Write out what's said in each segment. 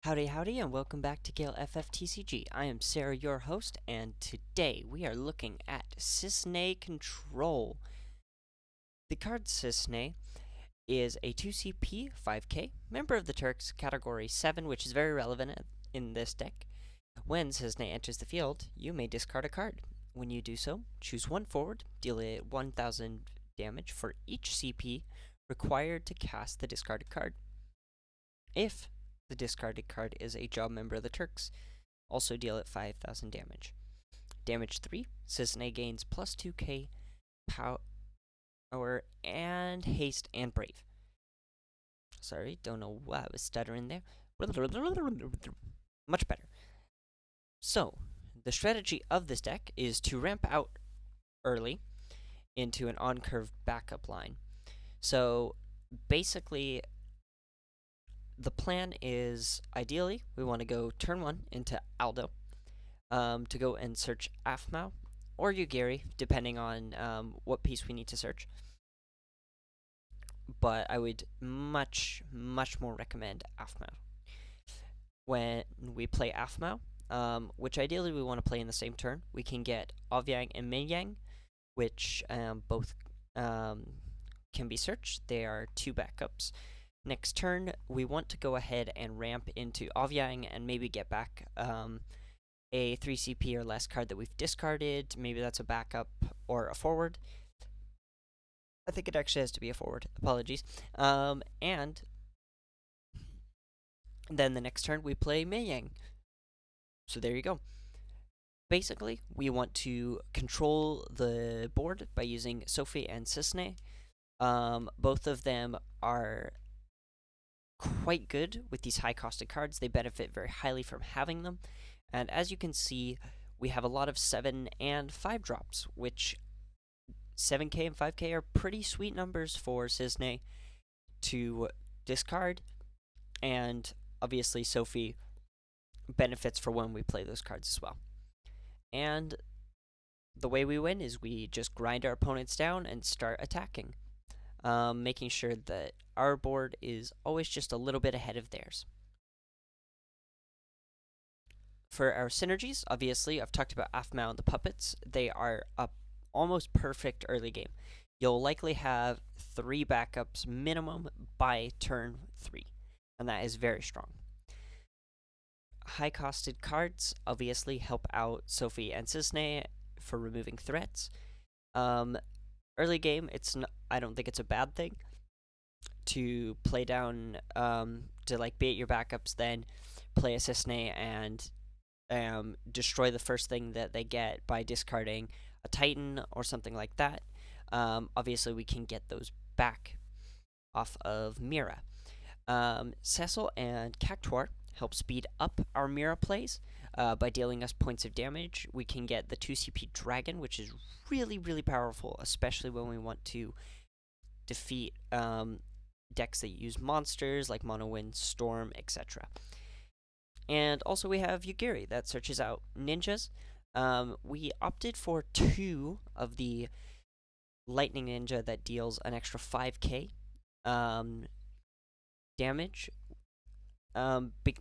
Howdy, howdy, and welcome back to Gale FFTCG. I am Serah, your host, and today we are looking at Cissnei Control. The card Cissnei is a 2CP 5k, member of the Turks, category 7, which is very relevant in this deck. When Cissnei enters the field, you may discard a card. When you do so, choose one forward, deal it 1000 damage for each CP required to cast the discarded card. If the discarded card is a job member of the Turks, also deal it 5,000 damage. Damage 3, Cissnei gains plus 2k power and haste and brave. Sorry, don't know why I was stuttering there. Much better. So, the strategy of this deck is to ramp out early into an on-curve backup line. So, basically, the plan is, ideally, we want to go turn 1 into Aldo to go and search Afmau or Yugiri, depending on what piece we need to search. But I would much more recommend Afmau. When we play Afmau, which ideally we want to play in the same turn, we can get Ovyang and Minyang, which both can be searched. They are 2 backups. Next turn, we want to go ahead and ramp into Ovyang and maybe get back a 3CP or less card that we've discarded. Maybe that's a backup or a forward. I think it actually has to be a forward. Apologies. And then the next turn, we play Meiyang. So there you go. Basically, we want to control the board by using Sophie and Cissnei. Both of them are quite good with these high-costed cards. They benefit very highly from having them. And as you can see, we have a lot of 7 and 5 drops, which 7k and 5k are pretty sweet numbers for Cissnei to discard. And obviously, Sophie benefits for when we play those cards as well. And the way we win is we just grind our opponents down and start attacking, making sure that our board is always just a little bit ahead of theirs. For our synergies, obviously, I've talked about Afmau and the puppets. They are a almost perfect early game. You'll likely have 3 backups minimum by turn 3, and that is very strong. High-costed cards obviously help out Sophie and Cissnei for removing threats. Early game, I don't think it's a bad thing to play down, to like bait your backups, then play a Cissnei and destroy the first thing that they get by discarding a Titan or something like that. Obviously, we can get those back off of Mira. Cecil and Cactuar help speed up our Mira plays by dealing us points of damage. We can get the 2CP Dragon, which is really powerful, especially when we want to defeat decks that use monsters like Mono Wind, Storm, etc. And also we have Yugiri that searches out ninjas. We opted for 2 of the Lightning Ninja that deals an extra 5k damage.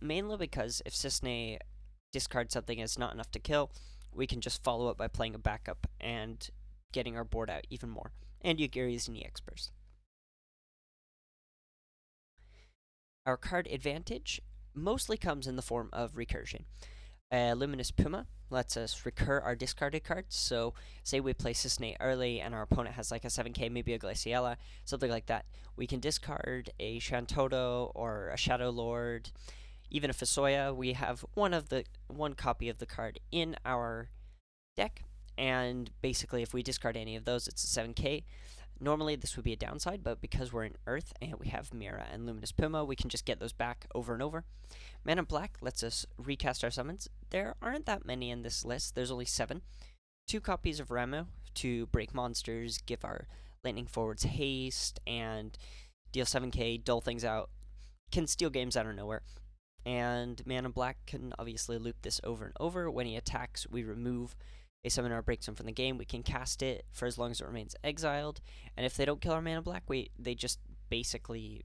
Mainly because if Cissnei discards something and it's not enough to kill, we can just follow up by playing a backup and getting our board out even more. And Yugiri is an EX burst. Our card advantage mostly comes in the form of recursion. Luminous Puma lets us recur our discarded cards. So, say we play Cissnei early and our opponent has like a 7k, maybe a Glaciella, something like that. We can discard a Shantoto or a Shadow Lord, even a Fusoya. We have one copy of the card in our deck, and basically if we discard any of those, it's a 7k. Normally this would be a downside, but because we're in Earth and we have Mira and Luminous Puma, we can just get those back over and over. Mana Black lets us recast our summons. There aren't that many in this list. There's only 7. 2 copies of Ramu to break monsters, give our lightning forwards haste, and deal 7k, dull things out, can steal games out of nowhere. And Mana Black can obviously loop this over and over. When he attacks, we remove a summon or breaks him from the game. We can cast it for as long as it remains exiled. And if they don't kill our Mana Black, they just basically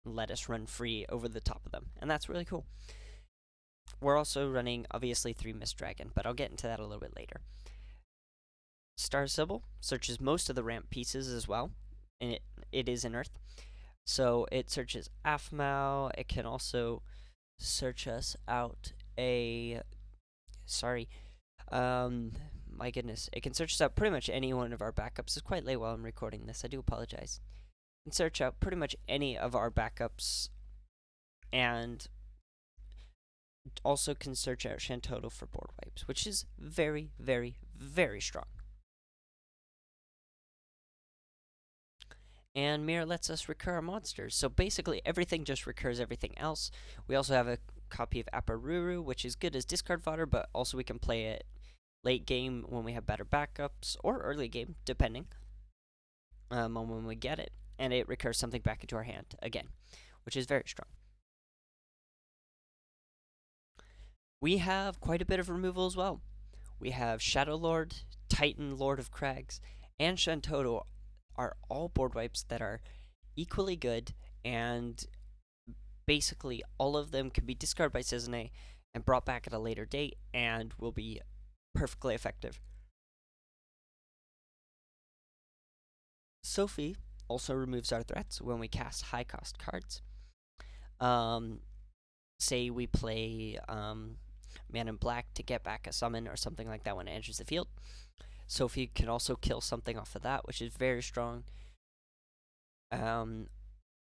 let us run free over the top of them. And that's really cool. we're also running, obviously, 3 Mist Dragon, but I'll get into that a little bit later. Star Sybil searches most of the ramp pieces as well, and it is in Earth. So it searches Aphmau. It can also search us out a... Sorry. My goodness. It can search us out pretty much any one of our backups. It's quite late while I'm recording this. I do apologize. It can search out pretty much any of our backups, and also can search out Shantoto for board wipes, which is very, very, very strong. And Mirror lets us recur our monsters. So basically, everything just recurs everything else. We also have a copy of Aparuru, which is good as discard fodder, but also we can play it late game when we have better backups, or early game, depending on when we get it. And it recurs something back into our hand again, which is very strong. We have quite a bit of removal as well. We have Shadow Lord, Titan, Lord of Crags, and Shantoto are all board wipes that are equally good, and basically all of them can be discarded by Cissnei and brought back at a later date and will be perfectly effective. Sophie also removes our threats when we cast high cost cards. Say we play Man in Black to get back a summon or something like that when it enters the field. Sophie can also kill something off of that, which is very strong.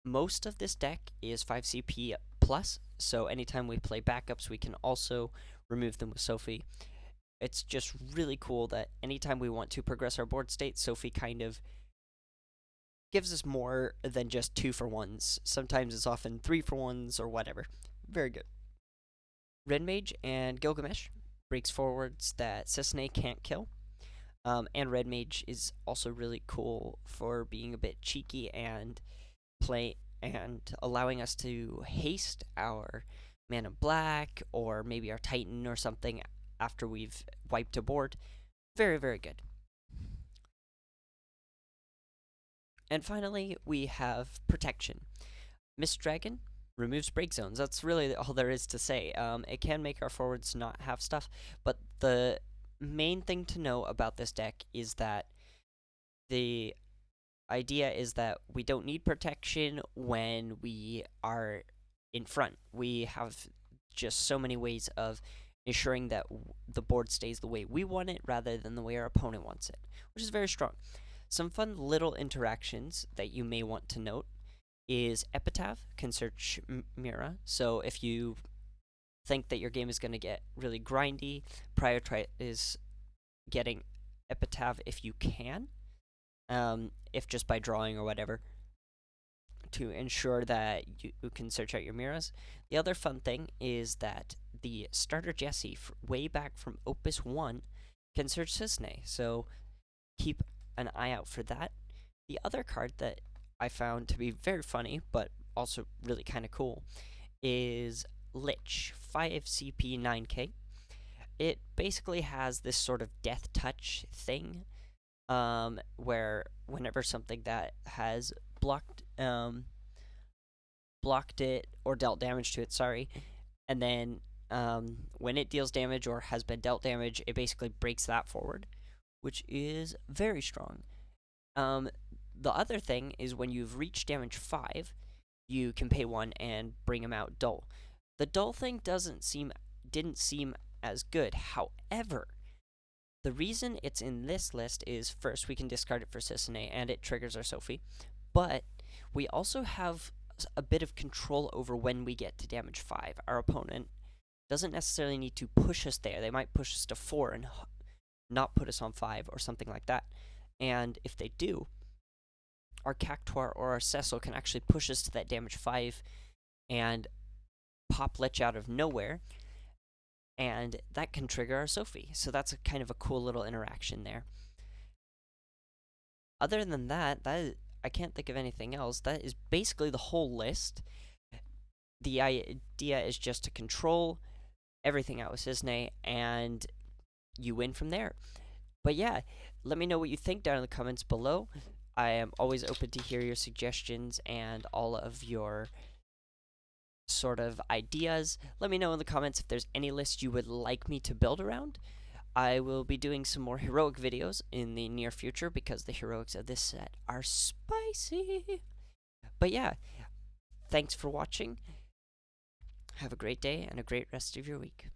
Most of this deck is 5 CP plus, so anytime we play backups, we can also remove them with Sophie. It's just really cool that anytime we want to progress our board state, Sophie kind of gives us more than just 2-for-1s. Sometimes it's often 3-for-1s or whatever. Very good. Red Mage and Gilgamesh breaks forwards that Cissnei can't kill. And Red Mage is also really cool for being a bit cheeky and allowing us to haste our Man in Black or maybe our Titan or something after we've wiped a board. Very, very good. And finally, we have Protection. Mist Dragon removes break zones. That's really all there is to say. It can make our forwards not have stuff, but the main thing to know about this deck is that the idea is that we don't need protection when we are in front. We have just so many ways of ensuring that the board stays the way we want it rather than the way our opponent wants it, which is very strong. Some fun little interactions that you may want to note is Epitaph can search Mira. So if you think that your game is going to get really grindy, prioritize getting Epitaph if you can, if just by drawing or whatever, to ensure that you can search out your Miras. The other fun thing is that the starter Jesse, way back from Opus 1, can search Cissnei, so keep an eye out for that. The other card that I found to be very funny, but also really kind of cool, is Lich, 5 CP 9k. It basically has this sort of death touch thing, where whenever something that has blocked it or dealt damage to it, and then when it deals damage or has been dealt damage, it basically breaks that forward, which is very strong. The other thing is when you've reached damage 5, you can pay 1 and bring him out dull. The dull thing didn't seem as good. However, the reason it's in this list is, first, we can discard it for Cissnei, and it triggers our Sophie, but we also have a bit of control over when we get to damage 5. Our opponent doesn't necessarily need to push us there. They might push us to 4 and not put us on 5 or something like that. And if they do, our Cactuar or our Cecil can actually push us to that damage 5 and pop Lich out of nowhere, and that can trigger our Sophie. So that's kind of a cool little interaction there. Other than that, I can't think of anything else. That is basically the whole list. The idea is just to control everything out with Cissnei, and you win from there. But yeah, let me know what you think down in the comments below. I am always open to hear your suggestions and all of your sort of ideas. Let me know in the comments if there's any list you would like me to build around. I will be doing some more heroic videos in the near future because the heroics of this set are spicy. But yeah, thanks for watching. Have a great day and a great rest of your week.